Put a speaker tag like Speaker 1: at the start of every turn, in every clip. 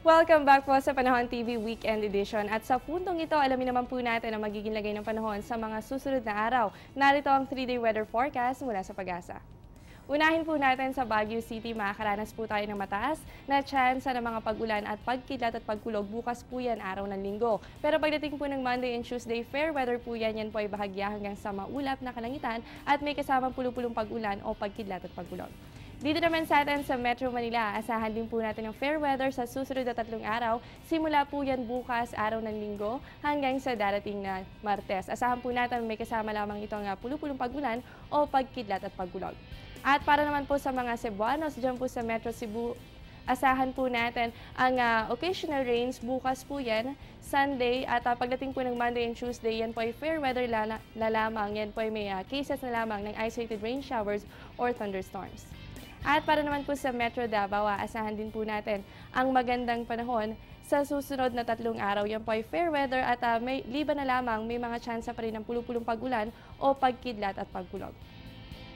Speaker 1: Welcome back po sa Panahon TV Weekend Edition. At sa puntong ito, alamin naman po natin ang magiging lagay ng panahon sa mga susunod na araw. Narito ang 3-day weather forecast mula sa Pag-asa. Unahin po natin sa Baguio City, makakaranas po tayo ng mataas na tsansa ng mga pag-ulan at pagkidlat at pagkulog bukas po yan araw ng linggo. Pero pagdating po ng Monday and Tuesday, fair weather po yan po ay bahagya hanggang sa maulap na kalangitan at may kasamang pulupulong pag-ulan o pagkidlat at pagkulog. Dito naman sa atin sa Metro Manila, asahan din po natin ng fair weather sa susunod na 3 araw. Simula po yan bukas, araw ng linggo, hanggang sa darating na Martes. Asahan po natin may kasama lamang itong pulupulong pag-ulan o pagkidlat at pagkulog. At para naman po sa mga Cebuanos, dyan po sa Metro Cebu, asahan po natin ang occasional rains bukas po yan, Sunday, at pagdating po ng Monday and Tuesday, yan po ay fair weather lamang. Yan po ay may cases na lamang ng isolated rain showers or thunderstorms. At para naman po sa Metro Davao, asahan din po natin ang magandang panahon sa susunod na 3 araw. Yan po ay fair weather at may liban na lamang, may mga tsansa pa rin ng pulupulong pag-ulan o pagkidlat at pagkulog.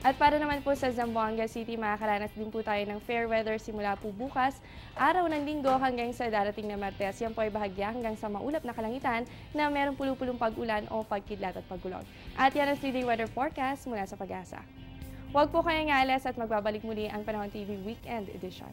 Speaker 1: At para naman po sa Zamboanga City, makakaranas din po tayo ng fair weather simula po bukas, araw ng linggo hanggang sa darating na Martes. Yan po ay bahagya hanggang sa maulap na kalangitan na mayroong pulupulong pag-ulan o pagkidlat at pagkulog. At yan ang 3-day weather forecast mula sa Pag-asa. Huwag po kayong alas at magbabalik muli ang Panahon TV Weekend Edition.